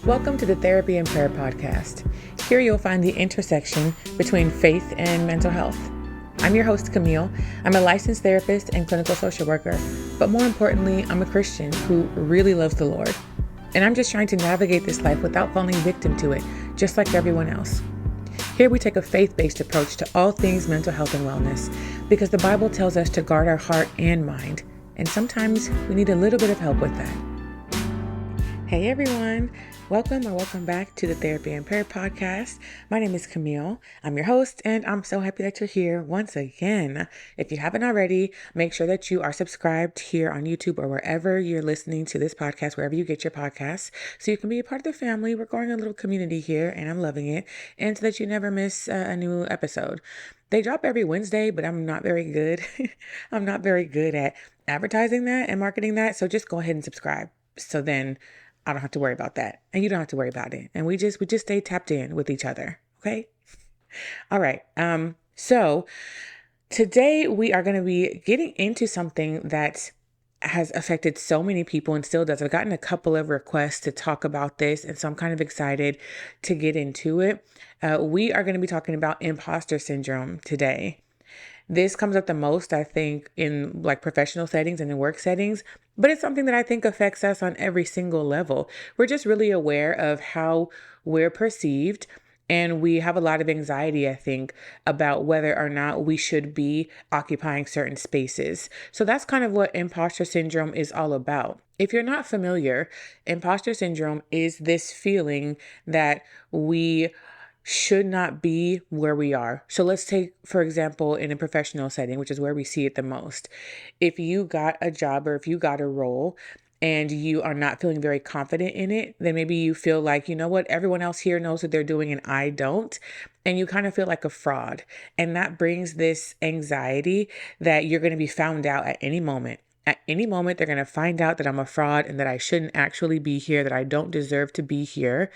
Welcome to the Therapy and Prayer Podcast. Here you'll find the intersection between faith and mental health. I'm your host, Camille. I'm a licensed therapist and clinical social worker, but more importantly, I'm a Christian who really loves the Lord. And I'm just trying to navigate this life without falling victim to it, just like everyone else. Here we take a faith-based approach to all things mental health and wellness, because the Bible tells us to guard our heart and mind, and sometimes we need a little bit of help with that. Hey everyone, welcome back to the Therapy and Prayer Podcast. My name is Camille. I'm your host, and I'm so happy that you're here once again. If you haven't already, make sure that you are subscribed here on YouTube or wherever you're listening to this podcast, wherever you get your podcasts, so you can be a part of the family. We're growing a little community here, and I'm loving it, and so that you never miss a new episode. They drop every Wednesday, but I'm not very good. I'm not very good at advertising that and marketing that, so just go ahead and subscribe. So then I don't have to worry about that, and you don't have to worry about it. And we just stay tapped in with each other. Okay. All right. So today we are going to be getting into something that has affected so many people and still does. I've gotten a couple of requests to talk about this, and so I'm kind of excited to get into it. We are going to be talking about imposter syndrome today. This comes up the most, I think, in like professional settings and in work settings, but it's something that I think affects us on every single level. We're just really aware of how we're perceived, and we have a lot of anxiety, I think, about whether or not we should be occupying certain spaces. So that's kind of what imposter syndrome is all about. If you're not familiar, imposter syndrome is this feeling that we should not be where we are. So let's take, for example, in a professional setting, which is where we see it the most. If you got a job or if you got a role and you are not feeling very confident in it, then maybe you feel like, you know what, everyone else here knows what they're doing and I don't. And you kind of feel like a fraud. And that brings this anxiety that you're going to be found out at any moment. At any moment, they're going to find out that I'm a fraud and that I shouldn't actually be here, that I don't deserve to be here.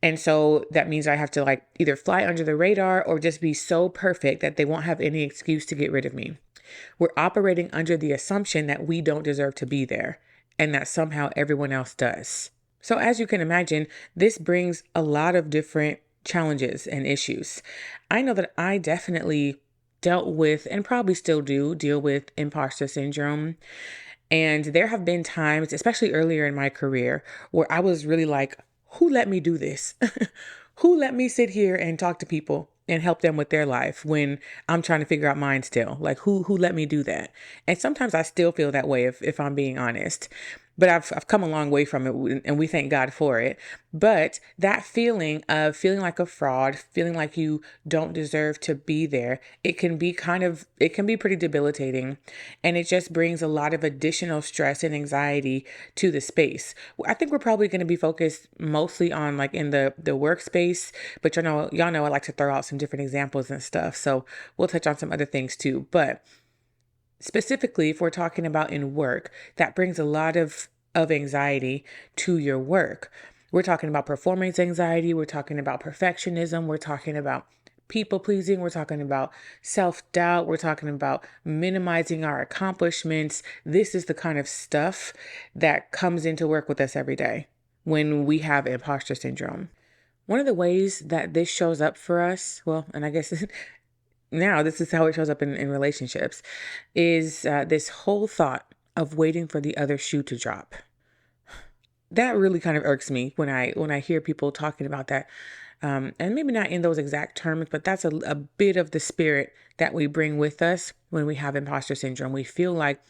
And so that means I have to like either fly under the radar or just be so perfect that they won't have any excuse to get rid of me. We're operating under the assumption that we don't deserve to be there and that somehow everyone else does. So as you can imagine, this brings a lot of different challenges and issues. I know that I definitely dealt with, and probably still do, deal with imposter syndrome. And there have been times, especially earlier in my career, where I was really like, who let me do this? Who let me sit here and talk to people and help them with their life when I'm trying to figure out mine still? Like who let me do that? And sometimes I still feel that way if I'm being honest. But I've come a long way from it, and we thank God for it. But that feeling of feeling like a fraud, feeling like you don't deserve to be there, it can be pretty debilitating. And it just brings a lot of additional stress and anxiety to the space. I think we're probably going to be focused mostly on like in the workspace, but y'all know I like to throw out some different examples and stuff. So we'll touch on some other things too. But specifically, if we're talking about in work, that brings a lot of anxiety to your work. We're talking about performance anxiety. We're talking about perfectionism. We're talking about people pleasing. We're talking about self-doubt. We're talking about minimizing our accomplishments. This is the kind of stuff that comes into work with us every day when we have imposter syndrome. One of the ways that this shows up for us, well, and I guess now this is how it shows up in relationships, is this whole thought of waiting for the other shoe to drop. That really kind of irks me when I hear people talking about that. And maybe not in those exact terms, but that's a bit of the spirit that we bring with us when we have imposter syndrome. We feel like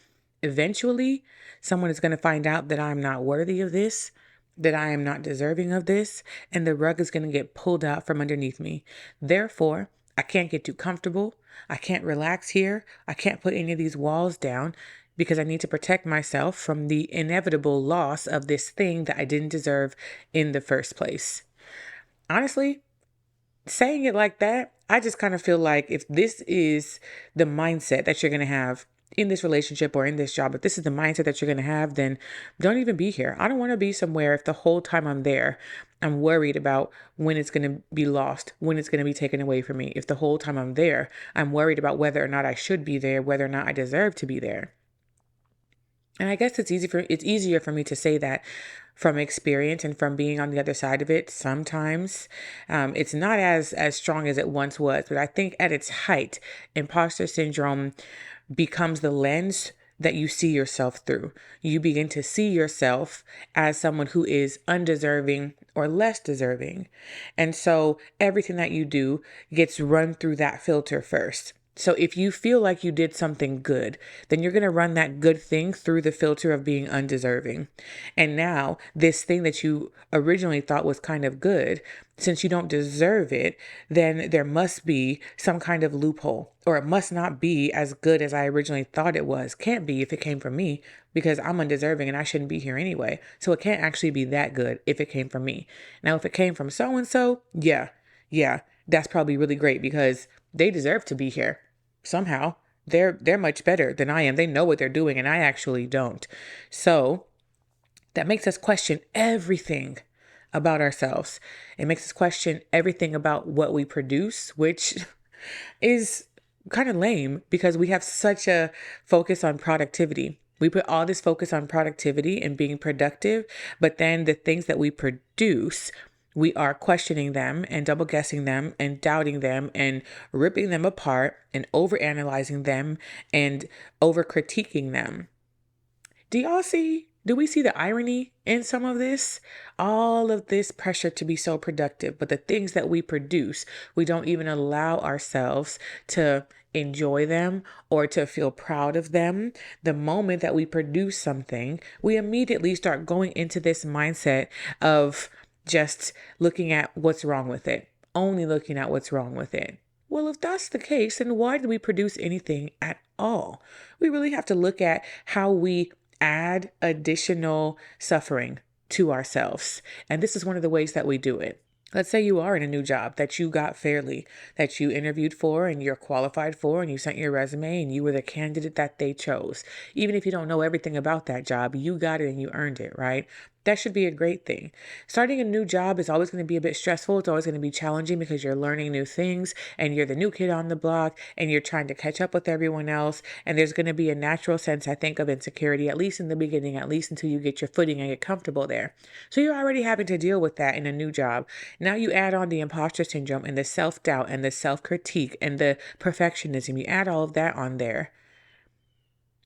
eventually someone is going to find out that I'm not worthy of this, that I am not deserving of this, and the rug is going to get pulled out from underneath me. Therefore, I can't get too comfortable. I can't relax here. I can't put any of these walls down because I need to protect myself from the inevitable loss of this thing that I didn't deserve in the first place. Honestly, saying it like that, I just kind of feel like if this is the mindset that you're going to have in this relationship or in this job, if this is the mindset that you're going to have, then don't even be here. I don't want to be somewhere if the whole time I'm there, I'm worried about when it's going to be lost, when it's going to be taken away from me. If the whole time I'm there, I'm worried about whether or not I should be there, whether or not I deserve to be there. And I guess it's easier for me to say that from experience and from being on the other side of it. Sometimes it's not as strong as it once was, but I think at its height, imposter syndrome becomes the lens that you see yourself through. You begin to see yourself as someone who is undeserving or less deserving. And so everything that you do gets run through that filter first. So if you feel like you did something good, then you're going to run that good thing through the filter of being undeserving. And now this thing that you originally thought was kind of good, since you don't deserve it, then there must be some kind of loophole, or it must not be as good as I originally thought it was. Can't be if it came from me, because I'm undeserving and I shouldn't be here anyway. So it can't actually be that good if it came from me. Now, if it came from so-and-so, yeah, that's probably really great because they deserve to be here. Somehow they're much better than I am. They know what they're doing and I actually don't. So that makes us question everything about ourselves. It makes us question everything about what we produce, which is kind of lame because we have such a focus on productivity. We put all this focus on productivity and being productive, but then the things that we produce, we are questioning them and double guessing them and doubting them and ripping them apart and over analyzing them and over critiquing them. Do we see the irony in some of this? All of this pressure to be so productive, but the things that we produce, we don't even allow ourselves to enjoy them or to feel proud of them. The moment that we produce something, we immediately start going into this mindset of just looking at what's wrong with it, only looking at what's wrong with it. Well, if that's the case, then why do we produce anything at all? We really have to look at how we add additional suffering to ourselves. And this is one of the ways that we do it. Let's say you are in a new job that you got fairly, that you interviewed for and you're qualified for, and you sent your resume and you were the candidate that they chose. Even if you don't know everything about that job, you got it and you earned it, right? That should be a great thing. Starting a new job is always going to be a bit stressful. It's always going to be challenging because you're learning new things and you're the new kid on the block and you're trying to catch up with everyone else. And there's going to be a natural sense, I think, of insecurity, at least in the beginning, at least until you get your footing and get comfortable there. So you're already having to deal with that in a new job. Now you add on the imposter syndrome and the self-doubt and the self-critique and the perfectionism. You add all of that on there.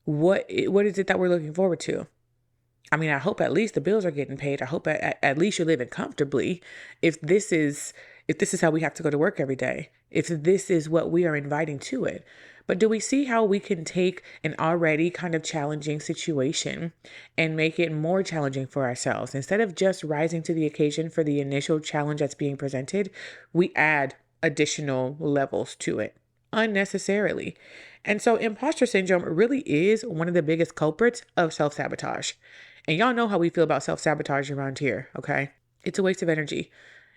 What is it that we're looking forward to? I mean, I hope at least the bills are getting paid. I hope at least you're living comfortably. If this is how we have to go to work every day, if this is what we are inviting to it. But do we see how we can take an already kind of challenging situation and make it more challenging for ourselves? Instead of just rising to the occasion for the initial challenge that's being presented, we add additional levels to it unnecessarily. And so imposter syndrome really is one of the biggest culprits of self-sabotage. And y'all know how we feel about self-sabotage around here, okay? It's a waste of energy.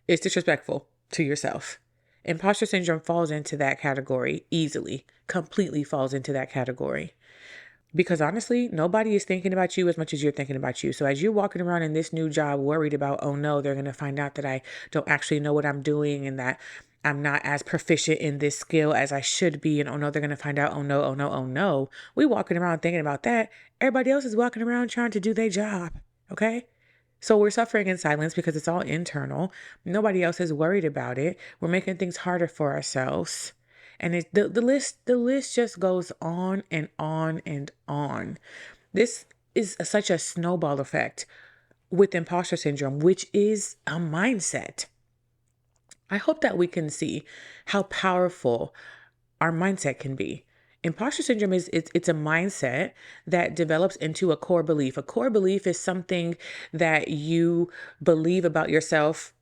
It's disrespectful to yourself. Imposter syndrome falls into that category easily, completely falls into that category. Because honestly, nobody is thinking about you as much as you're thinking about you. So as you're walking around in this new job worried about, oh no, they're going to find out that I don't actually know what I'm doing and that I'm not as proficient in this skill as I should be. And oh no, they're going to find out, oh no, oh no, oh no. We walking around thinking about that. Everybody else is walking around trying to do their job. Okay. So we're suffering in silence because it's all internal. Nobody else is worried about it. We're making things harder for ourselves. And the list just goes on and on and on. This is such a snowball effect with imposter syndrome, which is a mindset. I hope that we can see how powerful our mindset can be. Imposter syndrome it's a mindset that develops into a core belief. A core belief is something that you believe about yourself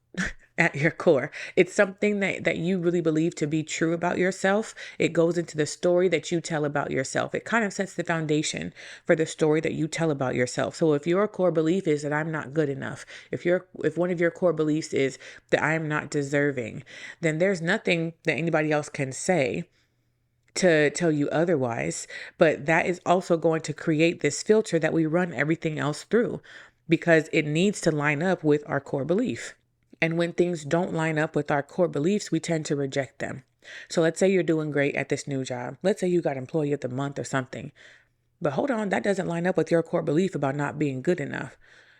at your core. It's something that you really believe to be true about yourself. It goes into the story that you tell about yourself. It kind of sets the foundation for the story that you tell about yourself. So if your core belief is that I'm not good enough, if one of your core beliefs is that I am not deserving, then there's nothing that anybody else can say to tell you otherwise. But that is also going to create this filter that we run everything else through because it needs to line up with our core belief. And when things don't line up with our core beliefs, we tend to reject them. So let's say you're doing great at this new job. Let's say you got employee of the month or something. But hold on, that doesn't line up with your core belief about not being good enough.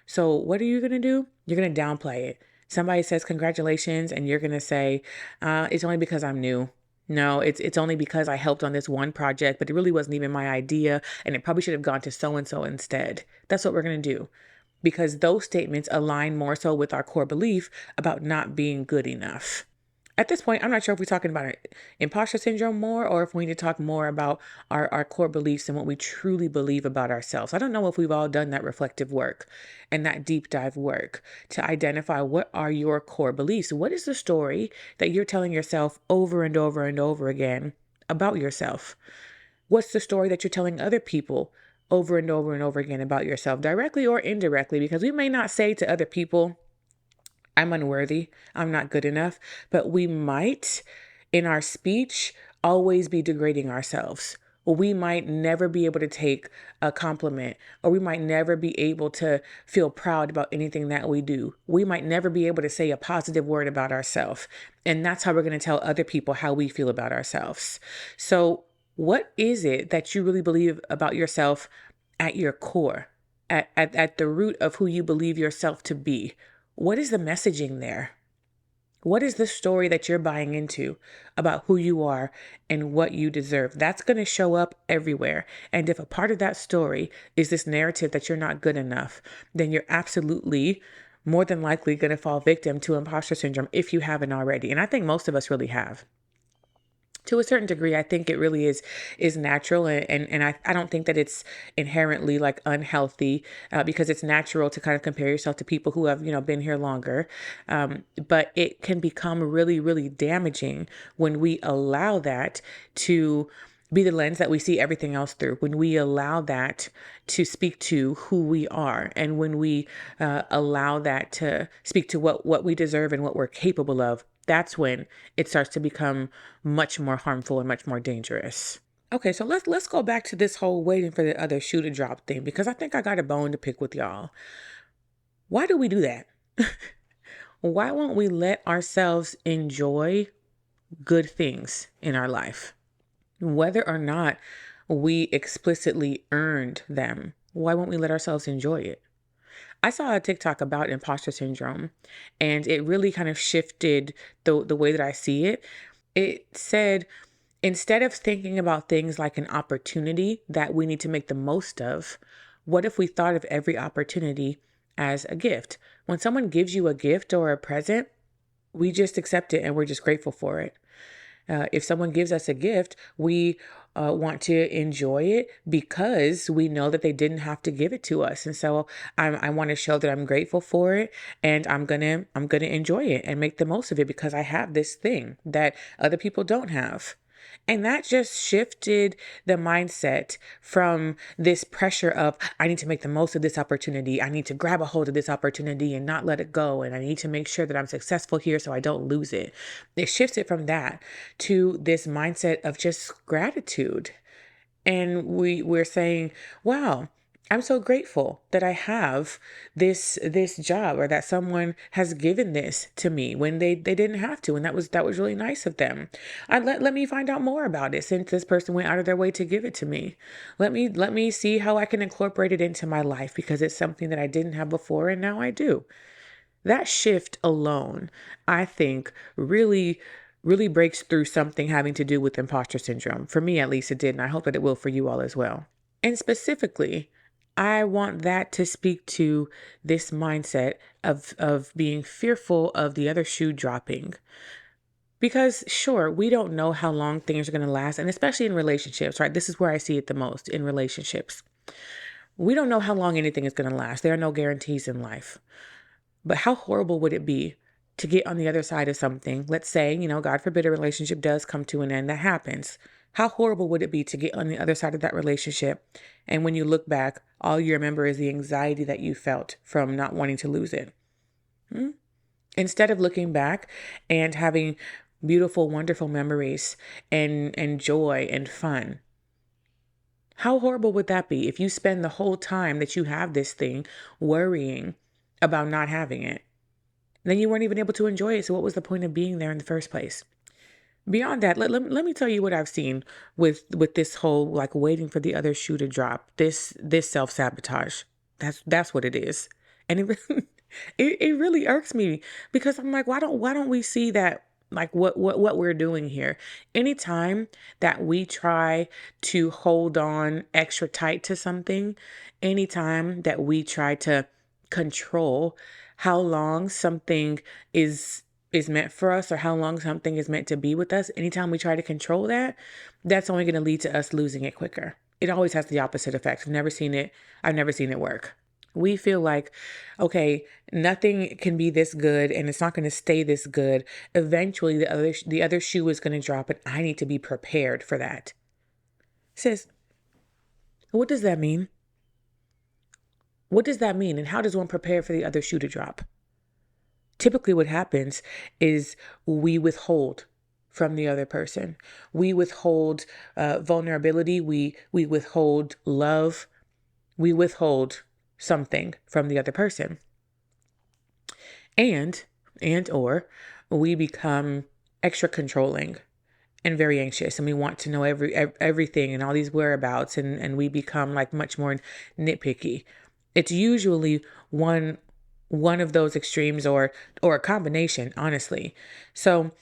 So what are you going to do? You're going to downplay it. Somebody says congratulations, and you're going to say, it's only because I'm new. No, it's only because I helped on this one project, but it really wasn't even my idea, and it probably should have gone to so and so instead. That's what we're going to do, because those statements align more so with our core belief about not being good enough. At this point, I'm not sure if we're talking about imposter syndrome more, or if we need to talk more about our core beliefs and what we truly believe about ourselves. I don't know if we've all done that reflective work and that deep dive work to identify what are your core beliefs. What is the story that you're telling yourself over and over and over again about yourself? What's the story that you're telling other people over and over and over again about yourself, directly or indirectly? Because we may not say to other people, I'm unworthy, I'm not good enough, but we might, in our speech, always be degrading ourselves. We might never be able to take a compliment, or we might never be able to feel proud about anything that we do. We might never be able to say a positive word about ourselves. And that's how we're going to tell other people how we feel about ourselves. So, what is it that you really believe about yourself at your core, at the root of who you believe yourself to be? What is the messaging there? What is the story that you're buying into about who you are and what you deserve? That's going to show up everywhere. And if a part of that story is this narrative that you're not good enough, then you're absolutely more than likely going to fall victim to imposter syndrome if you haven't already. And I think most of us really have. To a certain degree, I think it really is natural, and I don't think that it's inherently like unhealthy, because it's natural to kind of compare yourself to people who have been here longer, but it can become really, really damaging when we allow that to be the lens that we see everything else through, when we allow that to speak to who we are, and when we allow that to speak to what we deserve and what we're capable of. That's when it starts to become much more harmful and much more dangerous. Okay, so let's go back to this whole waiting for the other shoe to drop thing, because I think I got a bone to pick with y'all. Why do we do that? Why won't we let ourselves enjoy good things in our life, whether or not we explicitly earned them? Why won't we let ourselves enjoy it? I saw a TikTok about imposter syndrome, and it really kind of shifted the way that I see it. It said, instead of thinking about things like an opportunity that we need to make the most of, what if we thought of every opportunity as a gift? When someone gives you a gift or a present, we just accept it and we're just grateful for it. If someone gives us a gift, we want to enjoy it because we know that they didn't have to give it to us. And so I want to show that I'm grateful for it, and I'm gonna enjoy it and make the most of it because I have this thing that other people don't have. And that just shifted the mindset from this pressure of, I need to make the most of this opportunity. I need to grab a hold of this opportunity and not let it go. And I need to make sure that I'm successful here so I don't lose it. It shifted from that to this mindset of just gratitude. And we're saying, wow, I'm so grateful that I have this job, or that someone has given this to me when they didn't have to. And that was really nice of them. Let me find out more about it, since this person went out of their way to give it to me. Let me see how I can incorporate it into my life, because it's something that I didn't have before and now I do. That shift alone, I think, really breaks through something having to do with imposter syndrome. For me, at least, it did, and I hope that it will for you all as well. And specifically, I want that to speak to this mindset of being fearful of the other shoe dropping. Because sure, we don't know how long things are going to last, and especially in relationships, right? This is where I see it the most, in relationships. We don't know how long anything is going to last. There are no guarantees in life. But how horrible would it be to get on the other side of something? Let's say, God forbid, a relationship does come to an end. That happens. How horrible would it be to get on the other side of that relationship, and when you look back, all you remember is the anxiety that you felt from not wanting to lose it? Instead of looking back and having beautiful, wonderful memories and joy and fun. How horrible would that be if you spend the whole time that you have this thing worrying about not having it? Then you weren't even able to enjoy it. So what was the point of being there in the first place? Beyond that, let me tell you what I've seen with this whole like waiting for the other shoe to drop. This self-sabotage. That's what it is. And it really irks me because I'm like, why don't we see that like what we're doing here? Anytime that we try to hold on extra tight to something, anytime that we try to control how long something is meant for us or how long something is meant to be with us, anytime we try to control that, that's only going to lead to us losing it quicker. It always has the opposite effect. I've never seen it work. We feel like, okay, nothing can be this good and it's not going to stay this good. Eventually the other shoe is going to drop and I need to be prepared for that. Sis, what does that mean? What does that mean? And how does one prepare for the other shoe to drop? Typically what happens is we withhold from the other person. We withhold vulnerability. We withhold love. We withhold something from the other person. And or we become extra controlling and very anxious, and we want to know everything and all these whereabouts, and we become like much more nitpicky. It's usually one of those extremes or a combination, honestly. So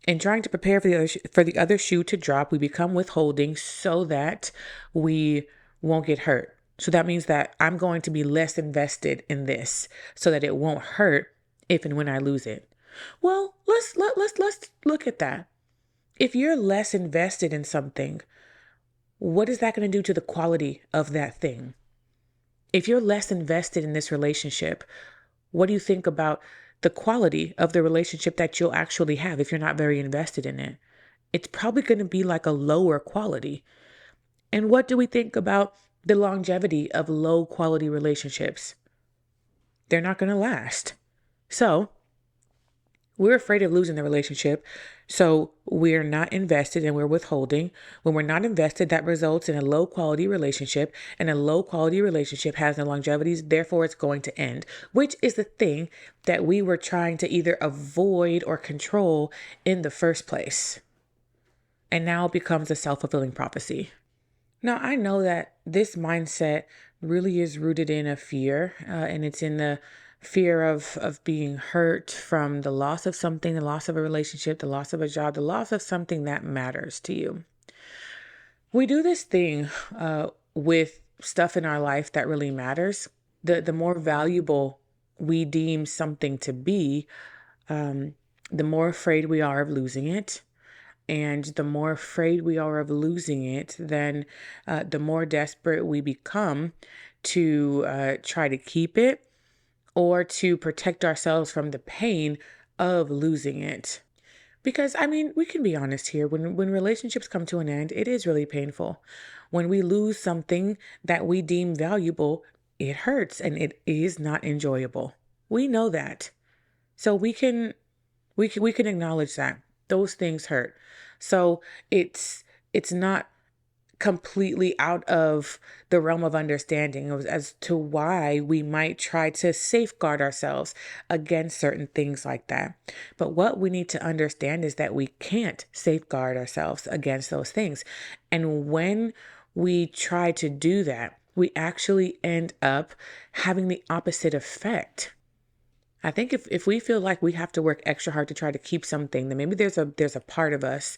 in trying to prepare for the other shoe to drop, we become withholding so that we won't get hurt. So that means that I'm going to be less invested in this so that it won't hurt if and when I lose it. Well, let's look at that. If you're less invested in something, what is that going to do to the quality of that thing? If you're less invested in this relationship, what do you think about the quality of the relationship that you'll actually have if you're not very invested in it? It's probably going to be like a lower quality. And what do we think about the longevity of low quality relationships? They're not going to last. So we're afraid of losing the relationship. So we're not invested and we're withholding. When we're not invested, that results in a low quality relationship, and a low quality relationship has no longevity. Therefore, it's going to end, which is the thing that we were trying to either avoid or control in the first place. And now it becomes a self-fulfilling prophecy. Now, I know that this mindset really is rooted in a fear, and it's in the fear of being hurt from the loss of something, the loss of a relationship, the loss of a job, the loss of something that matters to you. We do this thing with stuff in our life that really matters. The more valuable we deem something to be, the more afraid we are of losing it. And the more afraid we are of losing it, then the more desperate we become to try to keep it or to protect ourselves from the pain of losing it. Because, I mean, we can be honest here. When relationships come to an end, it is really painful. When we lose something that we deem valuable, it hurts and it is not enjoyable. We know that. So we can acknowledge that. Those things hurt. So it's not completely out of the realm of understanding as to why we might try to safeguard ourselves against certain things like that. But what we need to understand is that we can't safeguard ourselves against those things. And when we try to do that, we actually end up having the opposite effect. I think if we feel like we have to work extra hard to try to keep something, then maybe there's a part of us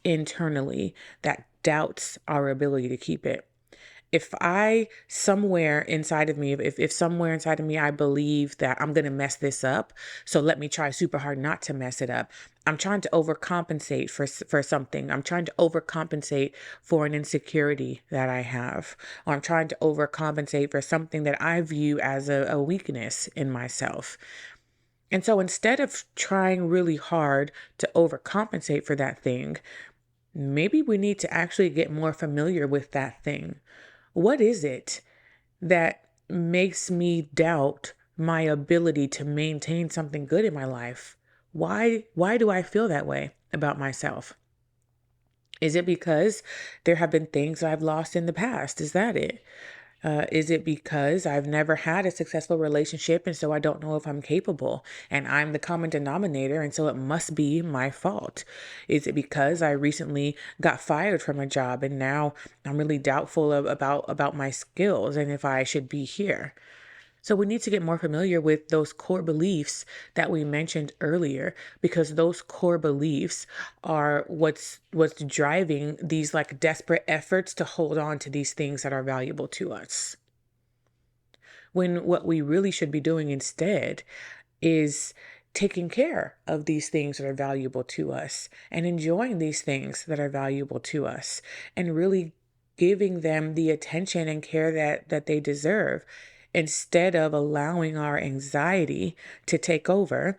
internally that doubts our ability to keep it. If somewhere inside of me, if somewhere inside of me, I believe that I'm going to mess this up, so let me try super hard not to mess it up. I'm trying to overcompensate for something. I'm trying to overcompensate for an insecurity that I have, or I'm trying to overcompensate for something that I view as a weakness in myself. And so instead of trying really hard to overcompensate for that thing, maybe we need to actually get more familiar with that thing. What is it that makes me doubt my ability to maintain something good in my life? Why do I feel that way about myself? Is it because there have been things I've lost in the past? Is that it? Is it because I've never had a successful relationship and so I don't know if I'm capable and I'm the common denominator and so it must be my fault? Is it because I recently got fired from a job and now I'm really doubtful about my skills and if I should be here? So we need to get more familiar with those core beliefs that we mentioned earlier, because those core beliefs are what's driving these like desperate efforts to hold on to these things that are valuable to us. When what we really should be doing instead is taking care of these things that are valuable to us and enjoying these things that are valuable to us and really giving them the attention and care that they deserve, instead of allowing our anxiety to take over.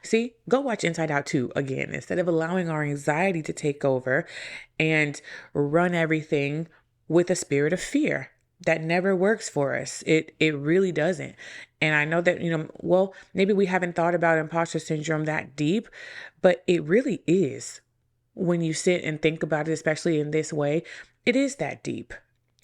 See, go watch Inside Out 2 again. Instead of allowing our anxiety to take over and run everything with a spirit of fear. That never works for us. It really doesn't. And I know that, well, maybe we haven't thought about imposter syndrome that deep, but it really is. When you sit and think about it, especially in this way, it is that deep.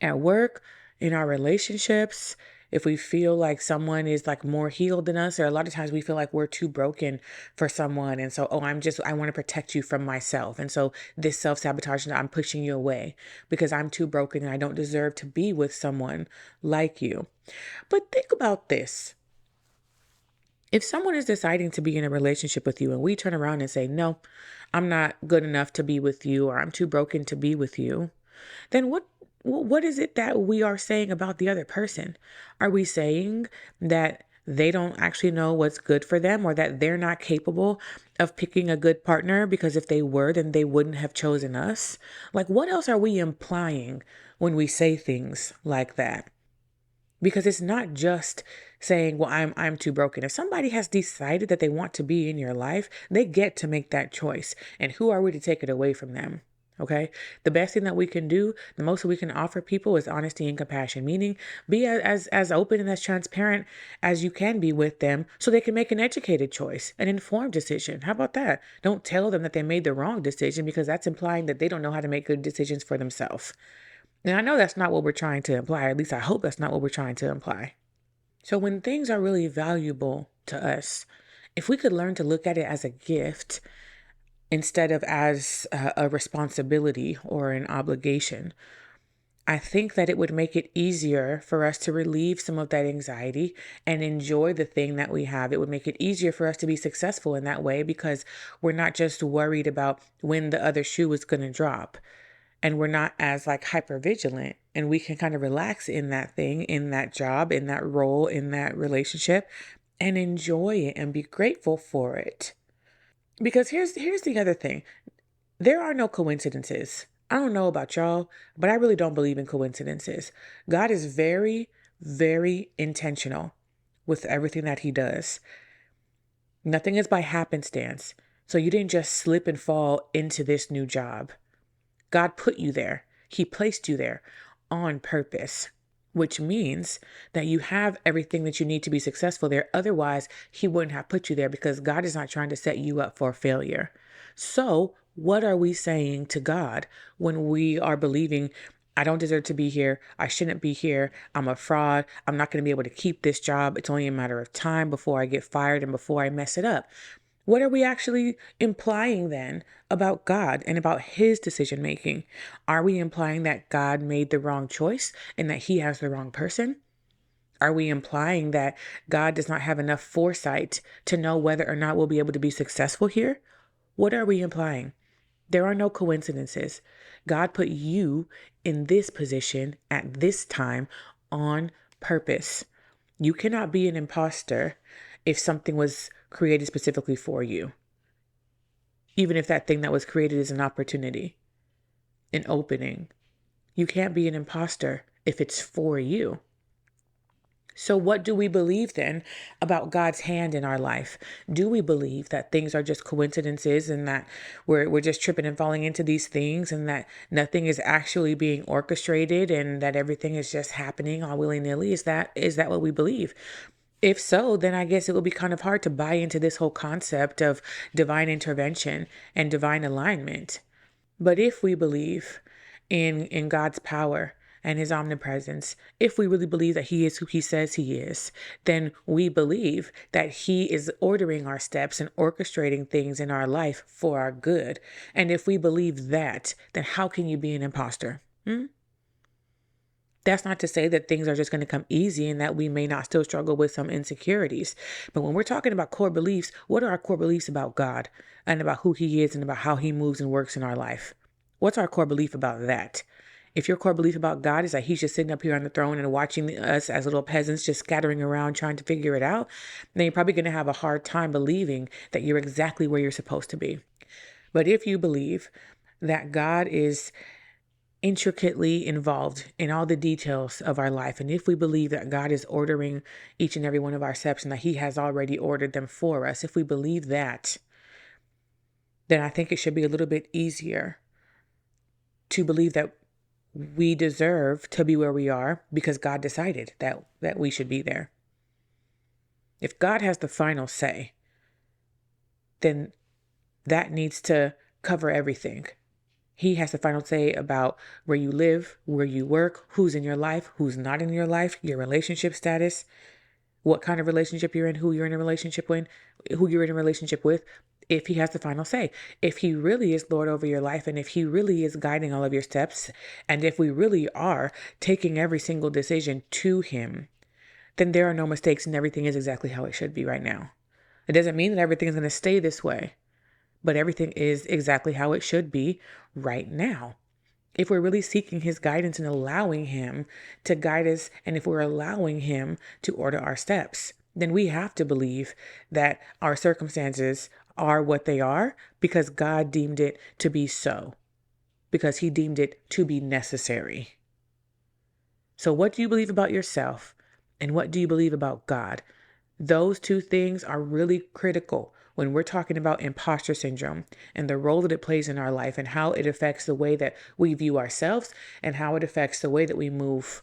At work, in our relationships, if we feel like someone is like more healed than us, or a lot of times we feel like we're too broken for someone. And so, I want to protect you from myself. And so this self-sabotage, I'm pushing you away because I'm too broken and I don't deserve to be with someone like you. But think about this. If someone is deciding to be in a relationship with you and we turn around and say, no, I'm not good enough to be with you, or I'm too broken to be with you, then what is it that we are saying about the other person? Are we saying that they don't actually know what's good for them, or that they're not capable of picking a good partner because if they were, then they wouldn't have chosen us? Like, what else are we implying when we say things like that? Because it's not just saying, well, I'm too broken. If somebody has decided that they want to be in your life, they get to make that choice. And who are we to take it away from them? Okay. The best thing that we can do, the most that we can offer people, is honesty and compassion, meaning be as open and as transparent as you can be with them so they can make an educated choice, an informed decision. How about that? Don't tell them that they made the wrong decision, because that's implying that they don't know how to make good decisions for themselves. And I know that's not what we're trying to imply, or at least I hope that's not what we're trying to imply. So when things are really valuable to us, if we could learn to look at it as a gift instead of as a responsibility or an obligation, I think that it would make it easier for us to relieve some of that anxiety and enjoy the thing that we have. It would make it easier for us to be successful in that way, because we're not just worried about when the other shoe is going to drop. And we're not as like hyper vigilant, and we can kind of relax in that thing, in that job, in that role, in that relationship, and enjoy it and be grateful for it. Because here's the other thing. There are no coincidences. I don't know about y'all, but I really don't believe in coincidences. God is very, very intentional with everything that he does. Nothing is by happenstance. So you didn't just slip and fall into this new job. God put you there. He placed you there on purpose, which means that you have everything that you need to be successful there. Otherwise, he wouldn't have put you there, because God is not trying to set you up for failure. So what are we saying to God when we are believing, I don't deserve to be here, I shouldn't be here, I'm a fraud, I'm not going to be able to keep this job, it's only a matter of time before I get fired and before I mess it up? What are we actually implying then about God and about his decision making? Are we implying that God made the wrong choice and that he has the wrong person? Are we implying that God does not have enough foresight to know whether or not we'll be able to be successful here? What are we implying? There are no coincidences. God put you in this position at this time on purpose. You cannot be an imposter if something was created specifically for you, even if that thing that was created is an opportunity, an opening. You can't be an imposter if it's for you. So what do we believe then about God's hand in our life? Do we believe that things are just coincidences and that we're just tripping and falling into these things and that nothing is actually being orchestrated and that everything is just happening all willy-nilly? Is that what we believe? If so, then I guess it will be kind of hard to buy into this whole concept of divine intervention and divine alignment. But if we believe in God's power and his omnipresence, if we really believe that he is who he says he is, then we believe that he is ordering our steps and orchestrating things in our life for our good. And if we believe that, then how can you be an imposter? That's not to say that things are just going to come easy and that we may not still struggle with some insecurities. But when we're talking about core beliefs, what are our core beliefs about God and about who he is and about how he moves and works in our life? What's our core belief about that? If your core belief about God is that he's just sitting up here on the throne and watching us as little peasants just scattering around trying to figure it out, then you're probably going to have a hard time believing that you're exactly where you're supposed to be. But if you believe that God is intricately involved in all the details of our life, and if we believe that God is ordering each and every one of our steps and that he has already ordered them for us, if we believe that, then I think it should be a little bit easier to believe that we deserve to be where we are because God decided that we should be there. If God has the final say, then that needs to cover everything. He has the final say about where you live, where you work, who's in your life, who's not in your life, your relationship status, what kind of relationship you're in, who you're in a relationship with, who you're in a relationship with, if he has the final say. If he really is Lord over your life, and if he really is guiding all of your steps, and if we really are taking every single decision to him, then there are no mistakes and everything is exactly how it should be right now. It doesn't mean that everything is going to stay this way, but everything is exactly how it should be right now. If we're really seeking his guidance and allowing him to guide us, and if we're allowing him to order our steps, then we have to believe that our circumstances are what they are because God deemed it to be so, because he deemed it to be necessary. So what do you believe about yourself and what do you believe about God? Those two things are really critical when we're talking about imposter syndrome and the role that it plays in our life and how it affects the way that we view ourselves and how it affects the way that we move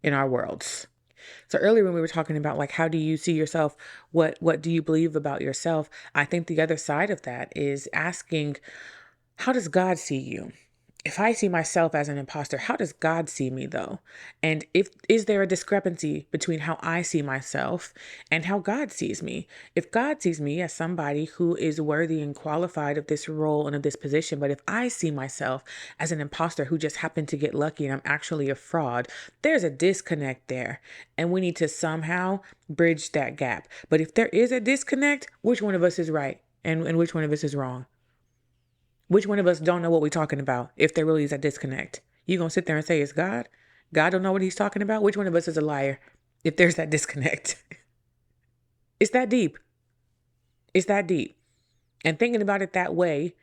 in our worlds. So earlier when we were talking about like, how do you see yourself? What do you believe about yourself? I think the other side of that is asking, how does God see you? If I see myself as an imposter, how does God see me though? And is there a discrepancy between how I see myself and how God sees me? If God sees me as somebody who is worthy and qualified of this role and of this position, but if I see myself as an imposter who just happened to get lucky and I'm actually a fraud, there's a disconnect there. And we need to somehow bridge that gap. But if there is a disconnect, which one of us is right and which one of us is wrong? Which one of us don't know what we're talking about if there really is a disconnect? You gonna sit there and say it's God? God don't know what he's talking about? Which one of us is a liar if there's that disconnect? It's that deep. It's that deep. And thinking about it that way,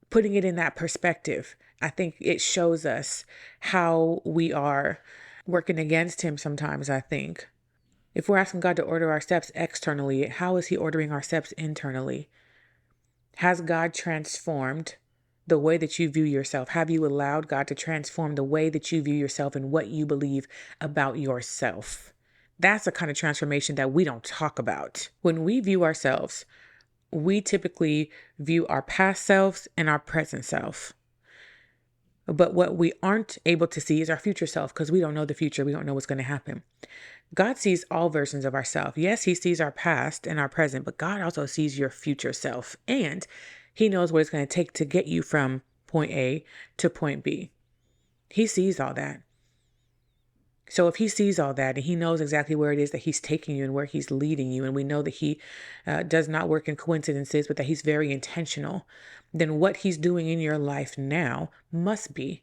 putting it in that perspective, I think it shows us how we are working against him sometimes, I think. If we're asking God to order our steps externally, how is he ordering our steps internally? Has God transformed the way that you view yourself? Have you allowed God to transform the way that you view yourself and what you believe about yourself? That's the kind of transformation that we don't talk about. When we view ourselves, we typically view our past selves and our present self. But what we aren't able to see is our future self because we don't know the future. We don't know what's going to happen. God sees all versions of ourselves. Yes, he sees our past and our present, but God also sees your future self. And he knows what it's going to take to get you from point A to point B. He sees all that. So if he sees all that and he knows exactly where it is that he's taking you and where he's leading you, and we know that he does not work in coincidences, but that he's very intentional, then what he's doing in your life now must be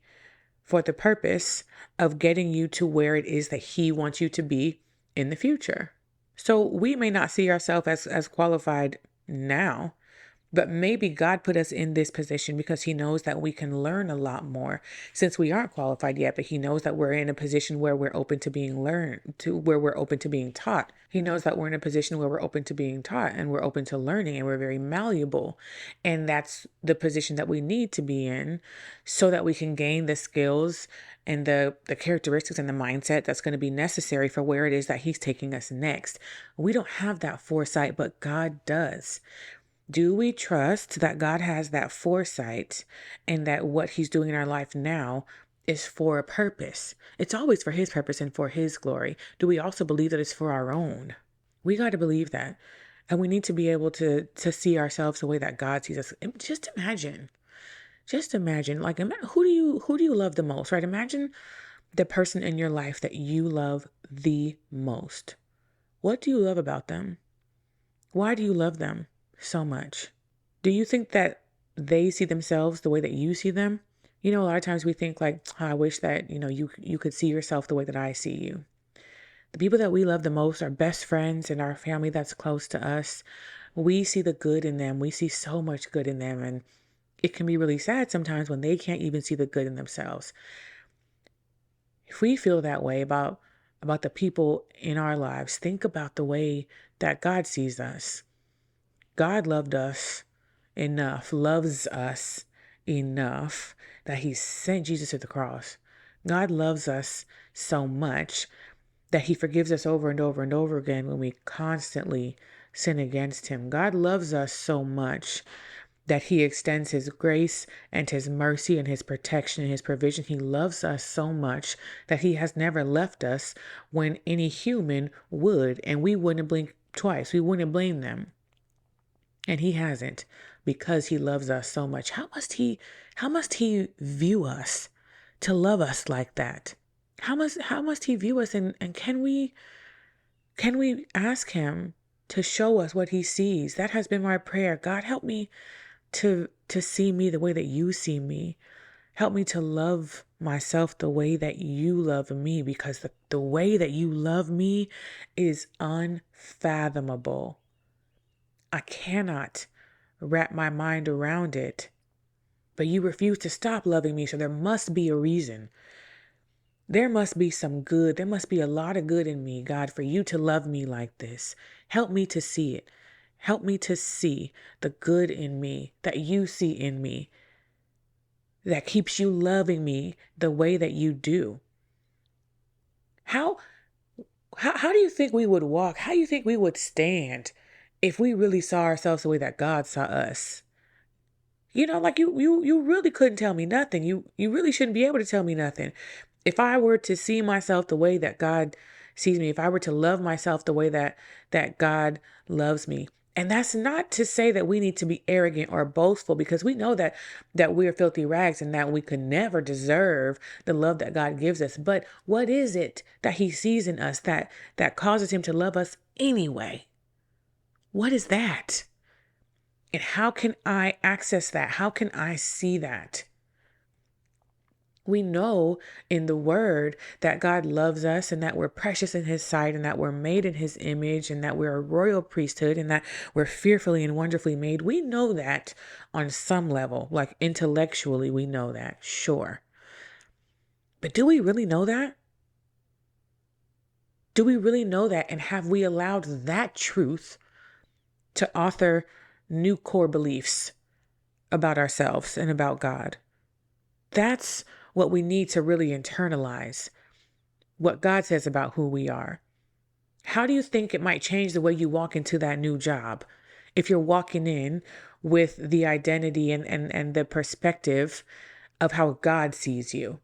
for the purpose of getting you to where it is that he wants you to be in the future. So we may not see ourselves as qualified now, but maybe God put us in this position because he knows that we can learn a lot more since we aren't qualified yet, but he knows that we're in a position where we're open to being where we're open to being taught. He knows that we're in a position where we're open to being taught and we're open to learning and we're very malleable. And that's the position that we need to be in so that we can gain the skills and the characteristics and the mindset that's going to be necessary for where it is that he's taking us next. We don't have that foresight, but God does. Do we trust that God has that foresight and that what he's doing in our life now is for a purpose. It's always for his purpose and for his glory. Do we also believe that it's for our own? We got to believe that. And we need to be able to see ourselves the way that God sees us. And just imagine, like, who do you love the most, right? Imagine the person in your life that you love the most. What do you love about them? Why do you love them so much? Do you think that they see themselves the way that you see them? A lot of times we think like, oh, I wish that, you could see yourself the way that I see you. The people that we love the most, our best friends and our family that's close to us, we see the good in them. We see so much good in them. And it can be really sad sometimes when they can't even see the good in themselves. If we feel that way about the people in our lives, think about the way that God sees us. God loved us enough, loves us enough that he sent Jesus to the cross. God loves us so much that he forgives us over and over and over again when we constantly sin against him. God loves us so much that he extends his grace and his mercy and his protection and his provision. He loves us so much that he has never left us when any human would, and we wouldn't blink twice. We wouldn't blame them. And he hasn't, because he loves us so much. How must he view us to love us like that? How must he view us, and can we ask him to show us what he sees? That has been my prayer. God, help me to see me the way that you see me. Help me to love myself the way that you love me, because the way that you love me is unfathomable. I cannot wrap my mind around it. But you refuse to stop loving me, so there must be a reason. There must be some good. There must be a lot of good in me, God, for you to love me like this. Help me to see it. Help me to see the good in me that you see in me, that keeps you loving me the way that you do. How do you think we would walk? How do you think we would stand if we really saw ourselves the way that God saw us? Like you really couldn't tell me nothing. You really shouldn't be able to tell me nothing. If I were to see myself the way that God sees me, if I were to love myself the way that God loves me. And that's not to say that we need to be arrogant or boastful, because we know that we're filthy rags and that we could never deserve the love that God gives us. But what is it that he sees in us that causes him to love us anyway? What is that? And how can I access that? How can I see that? We know in the word that God loves us and that we're precious in his sight and that we're made in his image and that we're a royal priesthood and that we're fearfully and wonderfully made. We know that on some level, like intellectually, we know that, sure. But do we really know that? Do we really know that? And have we allowed that truth to author new core beliefs about ourselves and about God? That's what we need to really internalize, what God says about who we are. How do you think it might change the way you walk into that new job if you're walking in with the identity and the perspective of how God sees you,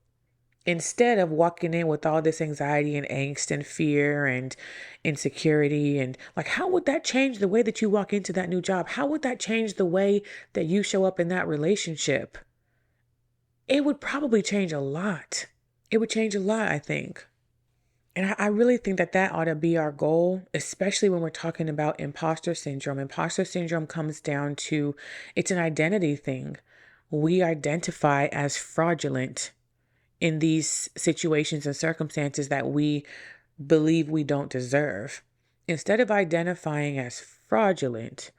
instead of walking in with all this anxiety and angst and fear and insecurity? And like, how would that change the way that you walk into that new job? How would that change the way that you show up in that relationship? It would probably change a lot. It would change a lot, I think. And I really think that ought to be our goal, especially when we're talking about imposter syndrome. Imposter syndrome comes down to, it's an identity thing. We identify as fraudulent in these situations and circumstances that we believe we don't deserve. Instead of identifying as fraudulent,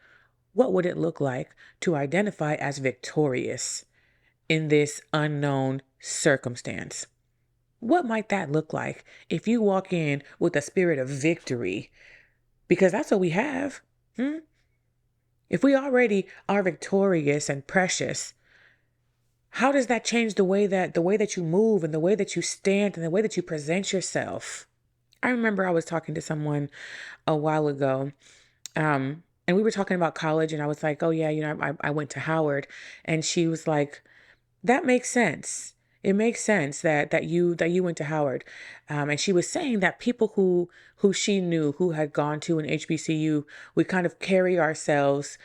what would it look like to identify as victorious in this unknown circumstance? What might that look like if you walk in with a spirit of victory? Because that's what we have. If we already are victorious and precious, how does that change the way that you move and the way that you stand and the way that you present yourself? I remember I was talking to someone a while ago, and we were talking about college, and I was like, oh yeah, I went to Howard. And she was like, that makes sense. It makes sense that you went to Howard. And she was saying that people who she knew who had gone to an HBCU, we kind of carry ourselves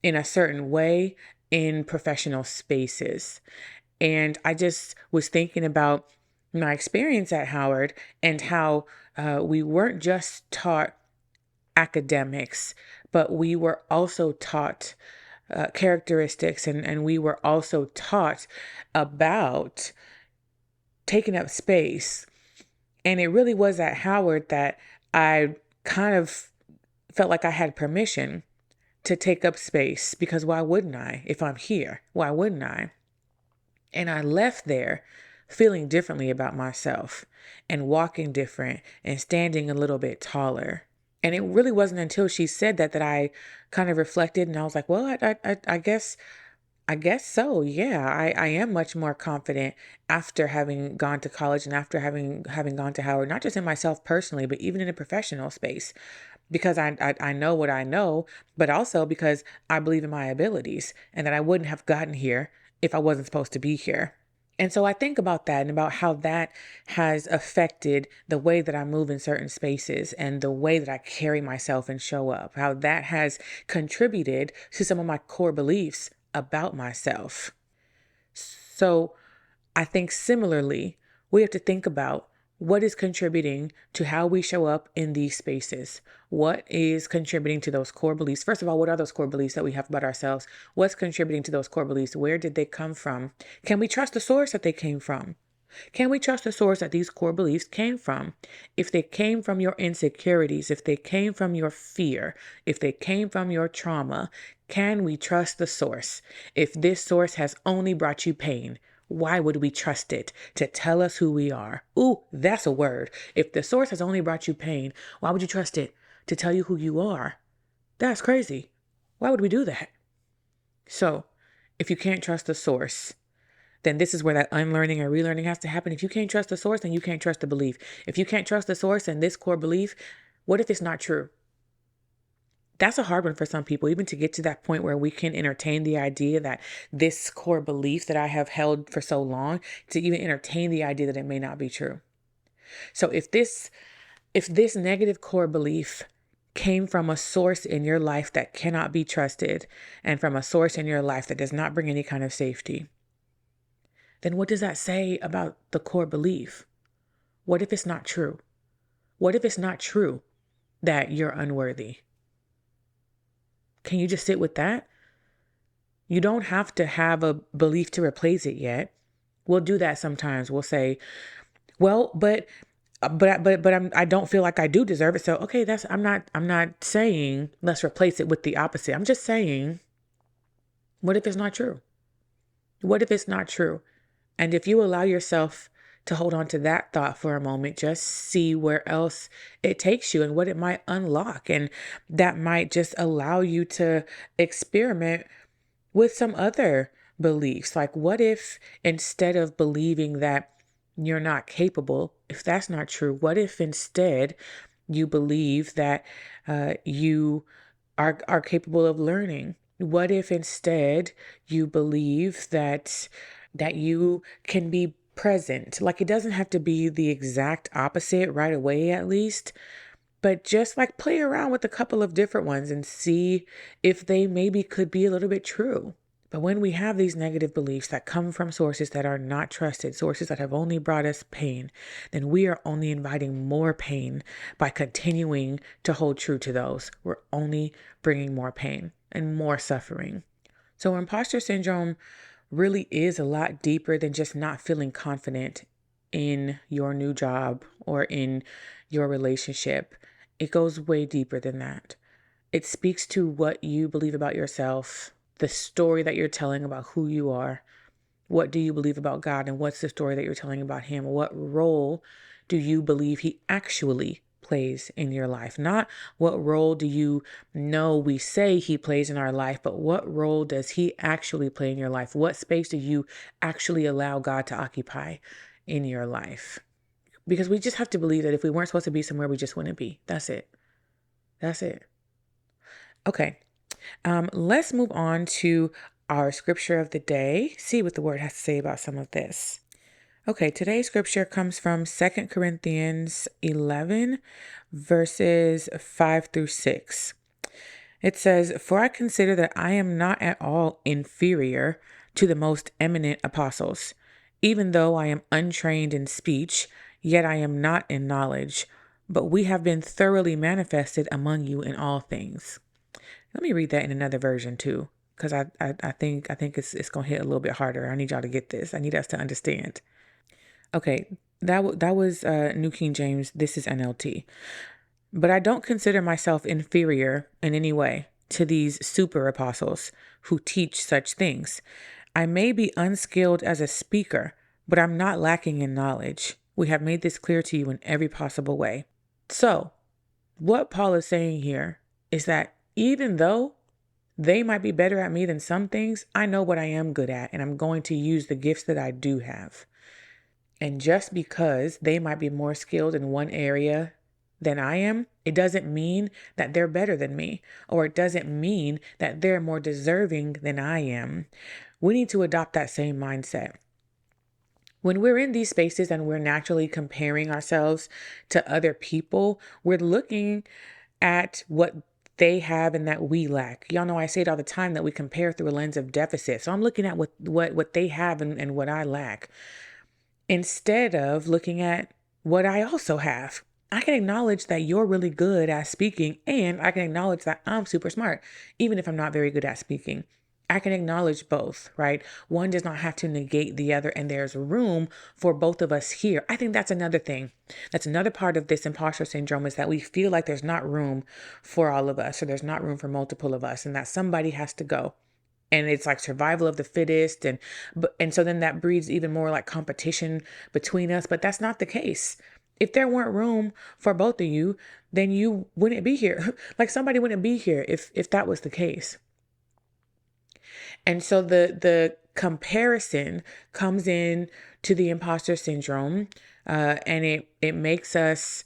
in a certain way in professional spaces. And I just was thinking about my experience at Howard and how we weren't just taught academics, but we were also taught characteristics, and we were also taught about taking up space. And it really was at Howard that I kind of felt like I had permission to take up space, because why wouldn't I? If I'm here, why wouldn't I? And I left there feeling differently about myself and walking different and standing a little bit taller. And it really wasn't until she said that I kind of reflected, and I was like, well, I guess so. Yeah, I am much more confident after having gone to college and after having gone to Howard, not just in myself personally, but even in a professional space, because I know what I know, but also because I believe in my abilities and that I wouldn't have gotten here if I wasn't supposed to be here. And so I think about that and about how that has affected the way that I move in certain spaces and the way that I carry myself and show up, how that has contributed to some of my core beliefs about myself. So I think similarly, we have to think about what is contributing to how we show up in these spaces. What is contributing to those core beliefs? First of all, what are those core beliefs that we have about ourselves? What's contributing to those core beliefs? Where did they come from? Can we trust the source that they came from? Can we trust the source that these core beliefs came from? If they came from your insecurities, if they came from your fear, if they came from your trauma, can we trust the source? If this source has only brought you pain, why would we trust it to tell us who we are? Ooh, that's a word. If the source has only brought you pain, why would you trust it to tell you who you are? That's crazy. Why would we do that? So, if you can't trust the source, then this is where that unlearning or relearning has to happen. If you can't trust the source, then you can't trust the belief. If you can't trust the source and this core belief, what if it's not true? That's a hard one for some people, even to get to that point where we can entertain the idea that this core belief that I have held for so long, to even entertain the idea that it may not be true. So if this negative core belief came from a source in your life that cannot be trusted, and from a source in your life that does not bring any kind of safety, then what does that say about the core belief? What if it's not true? What if it's not true that you're unworthy? Can you just sit with that? You don't have to have a belief to replace it yet. We'll do that sometimes. We'll say, well, I don't feel like I do deserve it. So, okay, I'm not saying let's replace it with the opposite. I'm just saying, what if it's not true? What if it's not true? And if you allow yourself to hold on to that thought for a moment, just see where else it takes you and what it might unlock. And that might just allow you to experiment with some other beliefs. Like, what if instead of believing that you're not capable, if that's not true, what if instead you believe that you are capable of learning? What if instead you believe that you can be present? Like, it doesn't have to be the exact opposite right away, at least, but just like play around with a couple of different ones and see if they maybe could be a little bit true. But when we have these negative beliefs that come from sources that are not trusted, sources that have only brought us pain, then we are only inviting more pain by continuing to hold true to those. We're only bringing more pain and more suffering. So imposter syndrome really is a lot deeper than just not feeling confident in your new job or in your relationship. It goes way deeper than that. It speaks to what you believe about yourself, the story that you're telling about who you are. What do you believe about God, and what's the story that you're telling about Him? What role do you believe He actually plays in your life? Not what role do you know we say He plays in our life, but what role does He actually play in your life? What space do you actually allow God to occupy in your life? Because we just have to believe that if we weren't supposed to be somewhere, we just wouldn't be. That's it. That's it. Okay. Let's move on to our scripture of the day. See what the word has to say about some of this. Okay, today's scripture comes from 2 Corinthians 11, verses 5 through 6. It says, "For I consider that I am not at all inferior to the most eminent apostles. Even though I am untrained in speech, yet I am not in knowledge. But we have been thoroughly manifested among you in all things." Let me read that in another version too, because I think it's gonna hit a little bit harder. I need y'all to get this. I need us to understand. Okay, that was New King James. This is NLT. "But I don't consider myself inferior in any way to these super apostles who teach such things. I may be unskilled as a speaker, but I'm not lacking in knowledge. We have made this clear to you in every possible way." So, what Paul is saying here is that even though they might be better at me than some things, I know what I am good at, and I'm going to use the gifts that I do have. And just because they might be more skilled in one area than I am, it doesn't mean that they're better than me, or it doesn't mean that they're more deserving than I am. We need to adopt that same mindset. When we're in these spaces and we're naturally comparing ourselves to other people, we're looking at what they have and that we lack. Y'all know I say it all the time that we compare through a lens of deficit. So I'm looking at what they have and what I lack, instead of looking at what I also have. I can acknowledge that you're really good at speaking, and I can acknowledge that I'm super smart, even if I'm not very good at speaking. I can acknowledge both, right? One does not have to negate the other, and there's room for both of us here. I think that's another thing. That's another part of this imposter syndrome, is that we feel like there's not room for all of us, or there's not room for multiple of us, and that somebody has to go. And it's like survival of the fittest, and so then that breeds even more like competition between us. But that's not the case. If there weren't room for both of you, then you wouldn't be here. Like, somebody wouldn't be here if that was the case. And so the comparison comes in to the imposter syndrome, and it makes us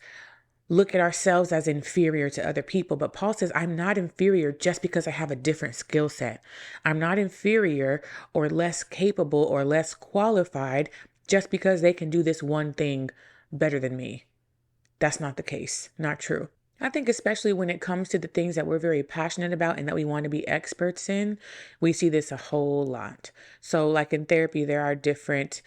look at ourselves as inferior to other people. But Paul says, I'm not inferior just because I have a different skill set. I'm not inferior or less capable or less qualified just because they can do this one thing better than me. That's not the case. Not true. I think especially when it comes to the things that we're very passionate about and that we want to be experts in, we see this a whole lot. So like in therapy, there are different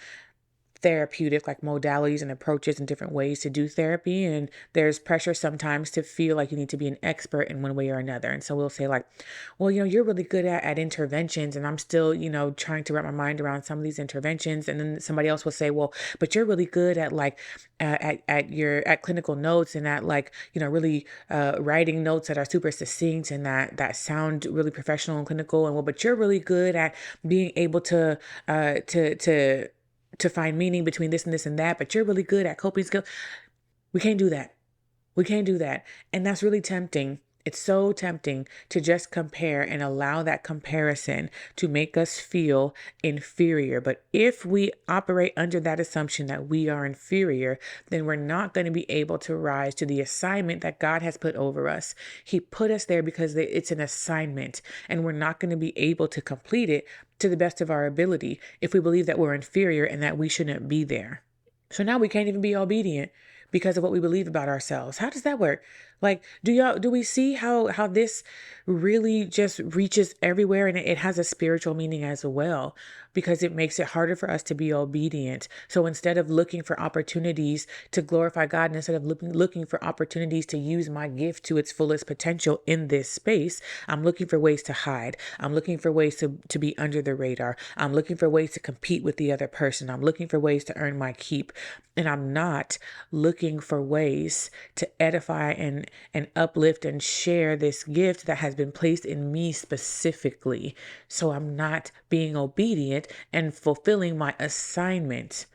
therapeutic like modalities and approaches and different ways to do therapy, and there's pressure sometimes to feel like you need to be an expert in one way or another. And so we'll say like, well, you're really good at interventions, and I'm still trying to wrap my mind around some of these interventions. And then somebody else will say, well, but you're really good at like at clinical notes, and at like really writing notes that are super succinct and that sound really professional and clinical. And well, but you're really good at being able to find meaning between this and this and that, but you're really good at coping skills. We can't do that. We can't do that. And that's really tempting. It's so tempting to just compare and allow that comparison to make us feel inferior. But if we operate under that assumption that we are inferior, then we're not going to be able to rise to the assignment that God has put over us. He put us there because it's an assignment, and we're not going to be able to complete it to the best of our ability if we believe that we're inferior and that we shouldn't be there. So now we can't even be obedient because of what we believe about ourselves. How does that work? Like, do we see how this really just reaches everywhere, and it has a spiritual meaning as well, because it makes it harder for us to be obedient. So instead of looking for opportunities to glorify God, and instead of looking for opportunities to use my gift to its fullest potential in this space, I'm looking for ways to hide. I'm looking for ways to be under the radar. I'm looking for ways to compete with the other person. I'm looking for ways to earn my keep. And I'm not looking for ways to edify and uplift and share this gift that has been placed in me specifically. So I'm not being obedient and fulfilling my assignment.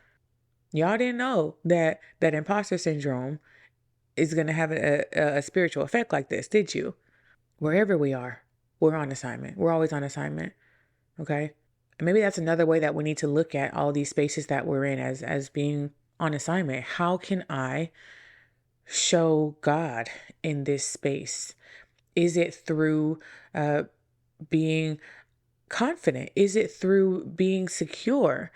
Y'all didn't know that imposter syndrome is going to have a spiritual effect like this, did you? Wherever we are, we're on assignment. We're always on assignment. Okay. And maybe that's another way that we need to look at all these spaces that we're in as being on assignment. How can I show God in this space? Is it through being confident? Is it through being secure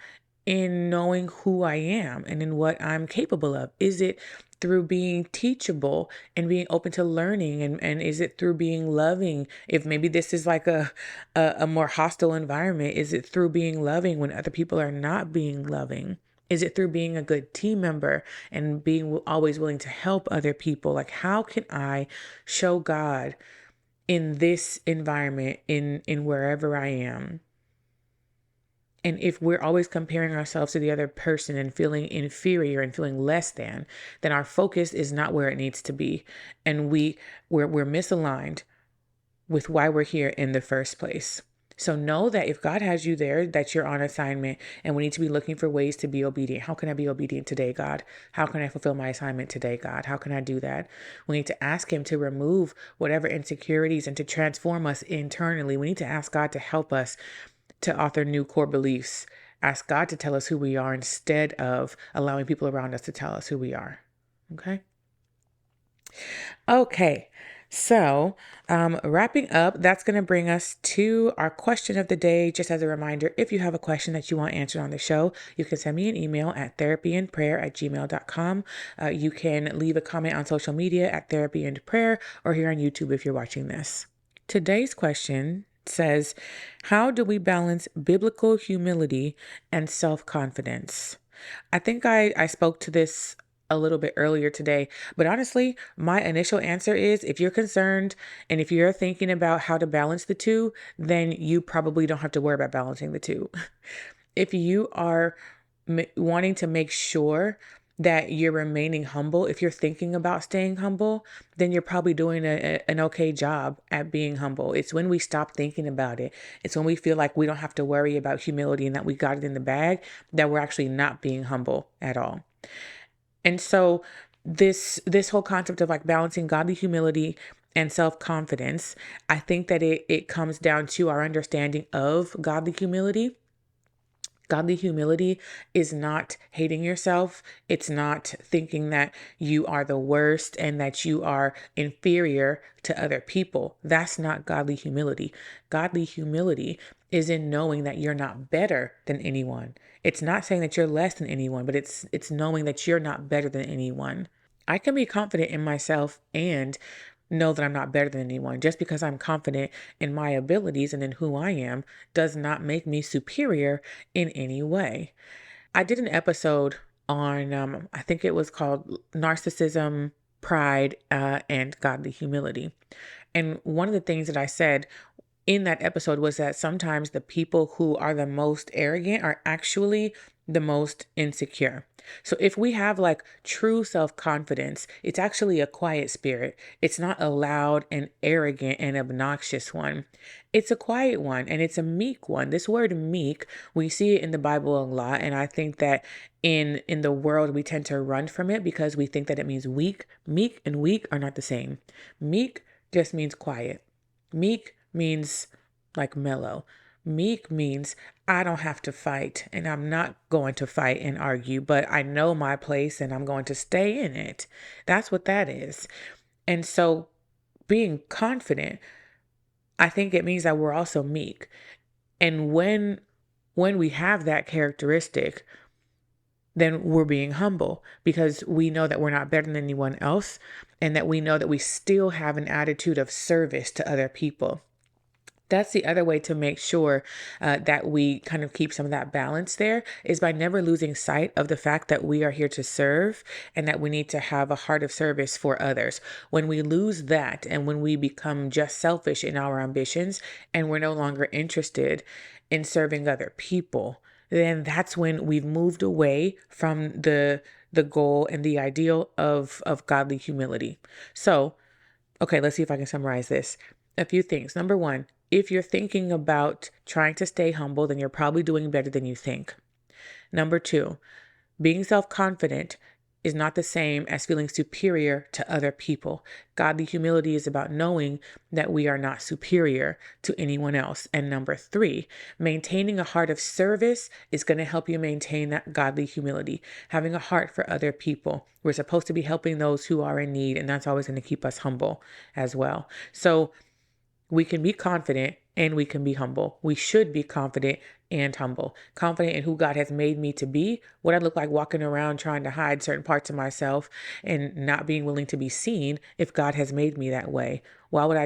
in knowing who I am and in what I'm capable of? Is it through being teachable and being open to learning? And is it through being loving? If maybe this is like a more hostile environment, is it through being loving when other people are not being loving? Is it through being a good team member and being always willing to help other people? Like, how can I show God in this environment, in wherever I am? And if we're always comparing ourselves to the other person and feeling inferior and feeling less than, then our focus is not where it needs to be. And we're misaligned with why we're here in the first place. So know that if God has you there, that you're on assignment, and we need to be looking for ways to be obedient. How can I be obedient today, God? How can I fulfill my assignment today, God? How can I do that? We need to ask Him to remove whatever insecurities and to transform us internally. We need to ask God to help us to author new core beliefs. Ask God to tell us who we are instead of allowing people around us to tell us who we are. Okay? Okay. So, wrapping up, that's going to bring us to our question of the day. Just as a reminder, if you have a question that you want answered on the show, you can send me an email at therapyandprayer@gmail.com. You can leave a comment on social media at therapyandprayer or here on YouTube if you're watching this. Today's question says, how do we balance biblical humility and self-confidence? I think I spoke to this a little bit earlier today, but honestly, my initial answer is if you're concerned and if you're thinking about how to balance the two, then you probably don't have to worry about balancing the two. If you are wanting to make sure that you're remaining humble, if you're thinking about staying humble, then you're probably doing an okay job at being humble. It's when we stop thinking about it. It's when we feel like we don't have to worry about humility and that we got it in the bag, that we're actually not being humble at all. And so this whole concept of like balancing godly humility and self-confidence, I think that it comes down to our understanding of godly humility. Godly humility is not hating yourself. It's not thinking that you are the worst and that you are inferior to other people. That's not godly humility. Godly humility is in knowing that you're not better than anyone. It's not saying that you're less than anyone, but it's knowing that you're not better than anyone. I can be confident in myself and know that I'm not better than anyone. Just because I'm confident in my abilities and in who I am does not make me superior in any way. I did an episode on, I think it was called Narcissism, Pride, and Godly Humility. And one of the things that I said in that episode was that sometimes the people who are the most arrogant are actually the most insecure. So if we have like true self-confidence, it's actually a quiet spirit. It's not a loud and arrogant and obnoxious one. It's a quiet one and it's a meek one. This word meek, we see it in the Bible a lot. And I think that in the world, we tend to run from it because we think that it means weak. Meek and weak are not the same. Meek just means quiet. Meek means like mellow. Meek means I don't have to fight and I'm not going to fight and argue, but I know my place and I'm going to stay in it. That's what that is. And so being confident, I think it means that we're also meek. And when we have that characteristic, then we're being humble because we know that we're not better than anyone else and that we know that we still have an attitude of service to other people. That's the other way to make sure that we kind of keep some of that balance there is by never losing sight of the fact that we are here to serve and that we need to have a heart of service for others. When we lose that and when we become just selfish in our ambitions and we're no longer interested in serving other people, then that's when we've moved away from the goal and the ideal of godly humility. So, okay, let's see if I can summarize this. A few things. Number one, if you're thinking about trying to stay humble, then you're probably doing better than you think. Number two, being self-confident is not the same as feeling superior to other people. Godly humility is about knowing that we are not superior to anyone else. And number three, maintaining a heart of service is going to help you maintain that godly humility, having a heart for other people. We're supposed to be helping those who are in need, and that's always going to keep us humble as well. So we can be confident and we can be humble. We should be confident and humble, confident in who God has made me to be, what I look like walking around trying to hide certain parts of myself and not being willing to be seen if God has made me that way. Why would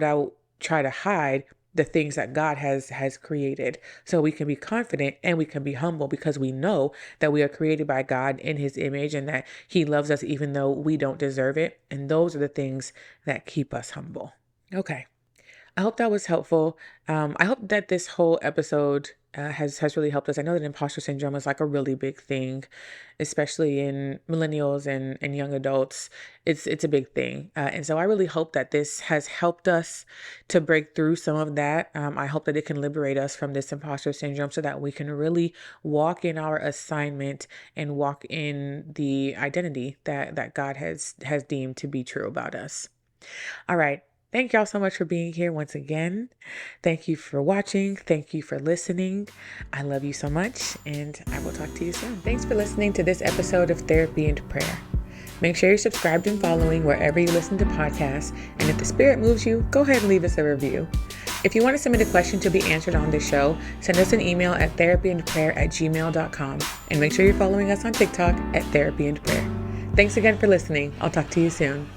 I try to hide the things that God has created? So we can be confident and we can be humble because we know that we are created by God in his image and that he loves us even though we don't deserve it. And those are the things that keep us humble. Okay. I hope that was helpful. I hope that this whole episode has really helped us. I know that imposter syndrome is like a really big thing, especially in millennials and young adults. It's a big thing, and so I really hope that this has helped us to break through some of that. I hope that it can liberate us from this imposter syndrome, so that we can really walk in our assignment and walk in the identity that God has deemed to be true about us. All right. Thank y'all so much for being here once again. Thank you for watching. Thank you for listening. I love you so much, and I will talk to you soon. Thanks for listening to this episode of Therapy and Prayer. Make sure you're subscribed and following wherever you listen to podcasts, and if the Spirit moves you, go ahead and leave us a review. If you want to submit a question to be answered on this show, send us an email at therapyandprayer@gmail.com, and make sure you're following us on TikTok at Therapy and Prayer. Thanks again for listening. I'll talk to you soon.